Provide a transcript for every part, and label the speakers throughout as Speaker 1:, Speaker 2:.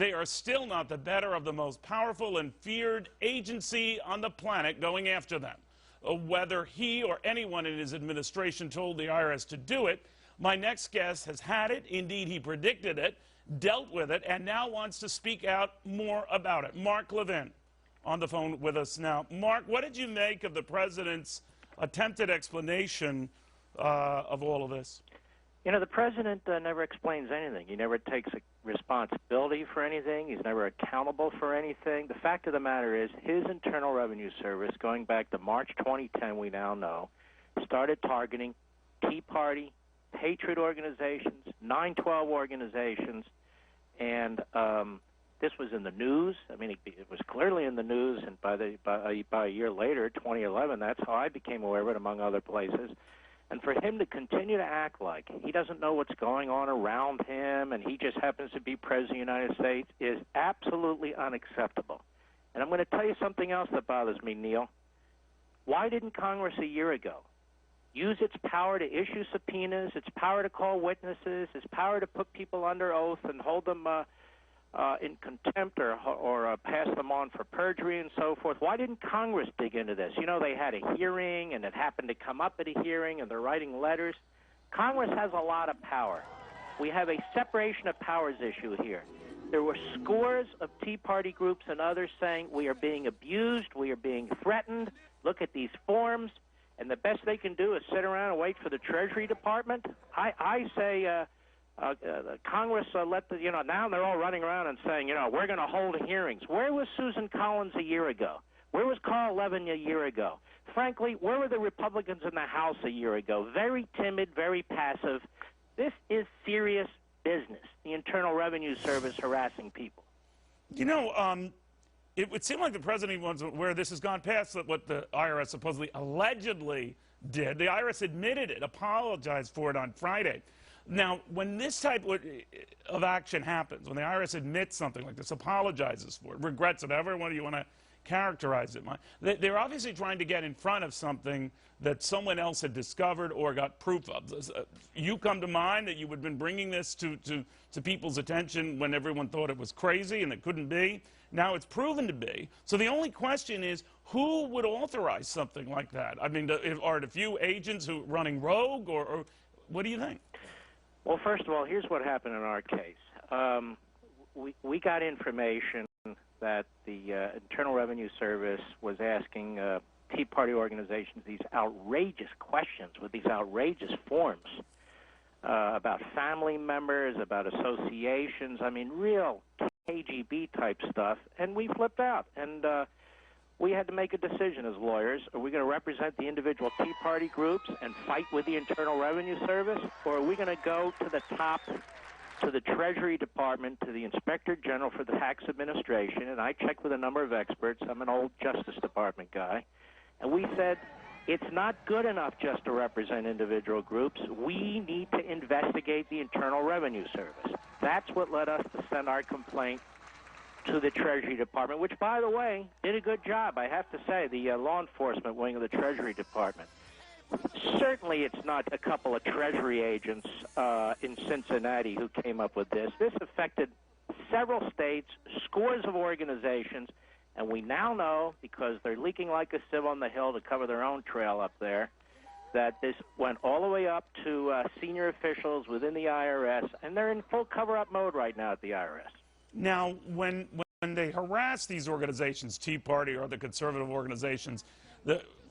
Speaker 1: they are still not the better of the most powerful and feared agency on the planet going after them. Whether he or anyone in his administration told the IRS to do it, my next guest has had it. Indeed, he predicted it, dealt with it, and now wants to speak out more about it. Mark Levin on the phone with us now. Mark, what did you make of the president's attempted explanation of all of this?
Speaker 2: You know, the president never explains anything. He never takes responsibility for anything. He's never accountable for anything. The fact of the matter is his Internal Revenue Service, going back to March 2010, we now know, started targeting Tea Party, Patriot organizations, 9/12 organizations, and this was in the news. I mean, it was clearly in the news, and by a year later, 2011, that's how I became aware of it, among other places. And for him to continue to act like he doesn't know what's going on around him and he just happens to be President of the United States is absolutely unacceptable. And I'm going to tell you something else that bothers me, Neil. Why didn't Congress a year ago use its power to issue subpoenas, its power to call witnesses, its power to put people under oath and hold them in contempt or pass them on for perjury and so forth? Why didn't Congress dig into this? You know, they had a hearing, and it happened to come up at a hearing, and they're writing letters. Congress has a lot of power. We have a separation of powers issue here. There were scores of Tea Party groups and others saying we are being abused, we are being threatened, look at these forms, and the best they can do is sit around and wait for the Treasury Department. I say Congress now they're all running around and saying, we're going to hold hearings. Where was Susan Collins a year ago? Where was Carl Levin a year ago? Frankly, where were the Republicans in the House a year ago? Very timid, very passive. This is serious business, the Internal Revenue Service harassing people.
Speaker 1: It would seem like the president wants where this has gone past what the IRS supposedly allegedly did. The IRS admitted it, apologized for it on Friday. Now, when this type of action happens, when the IRS admits something like this, apologizes for it, regrets it, however you want to characterize it, they're obviously trying to get in front of something that someone else had discovered or got proof of. You come to mind that you had been bringing this to people's attention when everyone thought it was crazy and it couldn't be. Now it's proven to be. So the only question is, who would authorize something like that? I mean, are it a few agents who are running rogue, or what do you think?
Speaker 2: Well, first of all, here's what happened in our case. We got information that the Internal Revenue Service was asking Tea Party organizations these outrageous questions with these outrageous forms about family members, about associations, I mean, real KGB-type stuff, and we flipped out. And we had to make a decision as lawyers. Are we going to represent the individual Tea Party groups and fight with the Internal Revenue Service, or are we going to go to the top, to the Treasury Department, to the Inspector General for the Tax Administration? And I checked with a number of experts. I'm an old Justice Department guy. And we said, it's not good enough just to represent individual groups. We need to investigate the Internal Revenue Service. That's what led us to send our complaint to the Treasury Department, which, by the way, did a good job. I have to say, the law enforcement wing of the Treasury Department. Certainly it's not a couple of Treasury agents in Cincinnati who came up with this. This affected several states, scores of organizations, and we now know, because they're leaking like a sieve on the hill to cover their own trail up there, that this went all the way up to senior officials within the IRS, and they're in full cover-up mode right now at the IRS.
Speaker 1: Now, when they harass these organizations, Tea Party or the conservative organizations,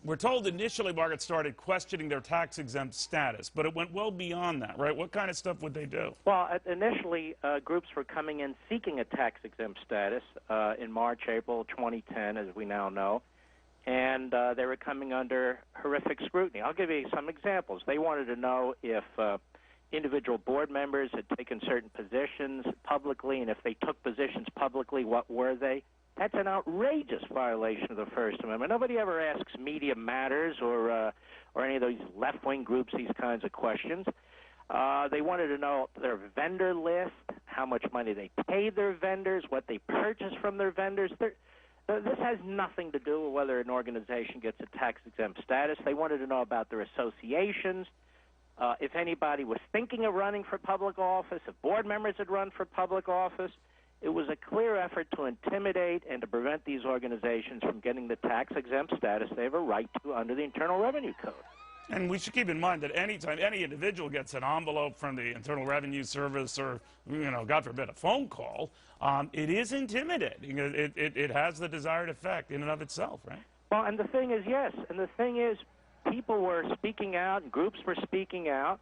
Speaker 1: we're told initially, Margaret, started questioning their tax-exempt status, but it went well beyond that, right? What kind of stuff would they do?
Speaker 2: Well, initially, groups were coming in seeking a tax-exempt status in March, April 2010, as we now know, and they were coming under horrific scrutiny. I'll give you some examples. They wanted to know if individual board members had taken certain positions publicly, and if they took positions publicly, what were they? That's an outrageous violation of the First Amendment. Nobody ever asks Media Matters or any of those left-wing groups these kinds of questions. They wanted to know their vendor list, how much money they paid their vendors, what they purchased from their vendors. This has nothing to do with whether an organization gets a tax-exempt status. They wanted to know about their associations, if anybody was thinking of running for public office, if board members had run for public office. It was a clear effort to intimidate and to prevent these organizations from getting the tax-exempt status they have a right to under the Internal Revenue Code.
Speaker 1: And we should keep in mind that anytime any individual gets an envelope from the Internal Revenue Service or, God forbid, a phone call, it is intimidating. It has the desired effect in and of itself, right?
Speaker 2: Well, and the thing is, yes, and the thing is, people were speaking out, and groups were speaking out.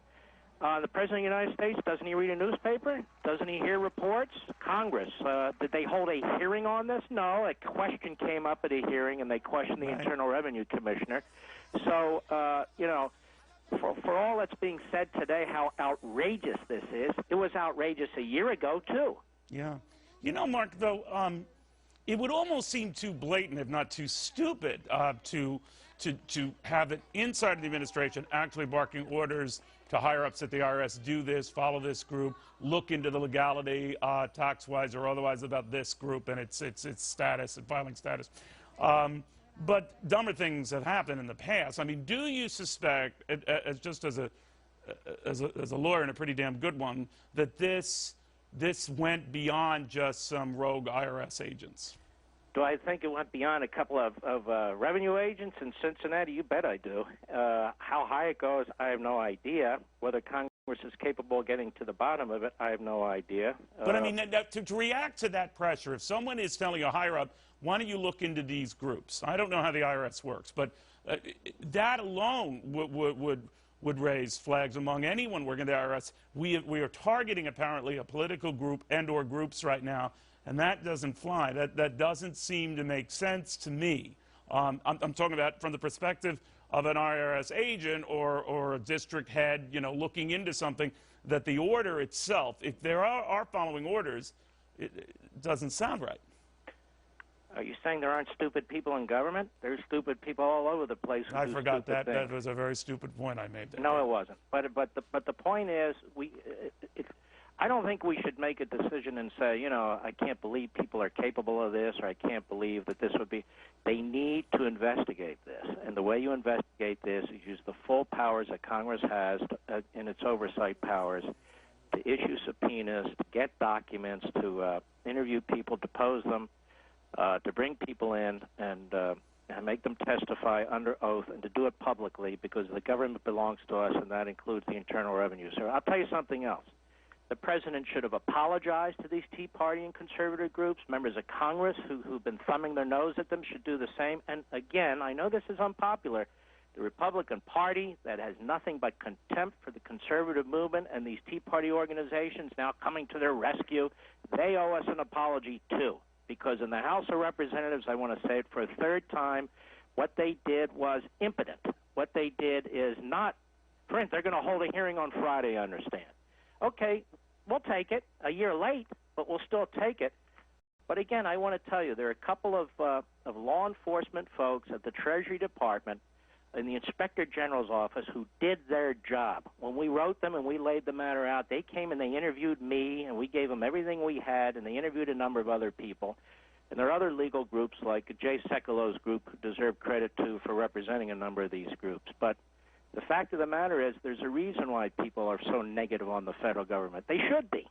Speaker 2: The President of the United States, doesn't he read a newspaper? Doesn't he hear reports? Congress, did they hold a hearing on this? No, a question came up at a hearing, and they questioned the Internal Revenue Commissioner. So, for all that's being said today, how outrageous this is, it was outrageous a year ago, too.
Speaker 1: Yeah. Mark, though, it would almost seem too blatant, if not too stupid, to have it inside of the administration actually barking orders to higher-ups at the IRS, do this, follow this group, look into the legality, tax-wise or otherwise, about this group and its status and filing status. But dumber things have happened in the past. I mean, do you suspect, just as a lawyer and a pretty damn good one, that this went beyond just some rogue IRS agents?
Speaker 2: Do I think it went beyond a couple of revenue agents in Cincinnati? You bet I do. How high it goes, I have no idea. Whether Congress is capable of getting to the bottom of it, I have no idea.
Speaker 1: But I mean, to react to that pressure, if someone is telling a higher up, why don't you look into these groups? I don't know how the IRS works, but that alone would raise flags among anyone working at the IRS. We are targeting apparently a political group and/or groups right now, and that doesn't fly. That doesn't seem to make sense to me. I'm talking about from the perspective of an IRS agent or a district head, looking into something, that the order itself, if there are following orders, it doesn't sound right.
Speaker 2: Are you saying there aren't stupid people in government? There's stupid people all over the place who
Speaker 1: I
Speaker 2: do
Speaker 1: forgot
Speaker 2: stupid
Speaker 1: that.
Speaker 2: things.
Speaker 1: That was a very stupid point I made there.
Speaker 2: No, it wasn't. But the point is, I don't think we should make a decision and say, I can't believe people are capable of this, or I can't believe that this would be. They need to investigate this, and the way you investigate this is use the full powers that Congress has in its oversight powers to issue subpoenas, to get documents, to interview people, depose them, to bring people in and make them testify under oath, and to do it publicly, because the government belongs to us, and that includes the Internal Revenue Service. I'll tell you something else. The president should have apologized to these Tea Party and conservative groups. Members of Congress who've been thumbing their nose at them should do the same. And again, I know this is unpopular. The Republican Party, that has nothing but contempt for the conservative movement and these Tea Party organizations now coming to their rescue, they owe us an apology too. Because in the House of Representatives, I want to say it for a third time, what they did was impotent. What they did is not, for instance, they're going to hold a hearing on Friday, I understand. Okay, we'll take it. A year late, but we'll still take it. But again, I want to tell you, there are a couple of law enforcement folks at the Treasury Department in the Inspector General's office who did their job. When we wrote them and we laid the matter out, they came and they interviewed me, and we gave them everything we had, and they interviewed a number of other people. And there are other legal groups like Jay Sekulo's group who deserve credit, too, for representing a number of these groups. But the fact of the matter is there's a reason why people are so negative on the federal government. They should be.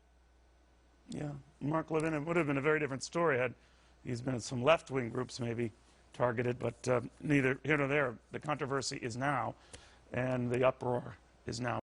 Speaker 1: Yeah. Mark Levin, it would have been a very different story had he's been in some left-wing groups maybe targeted, but neither here nor there. The controversy is now, and the uproar is now.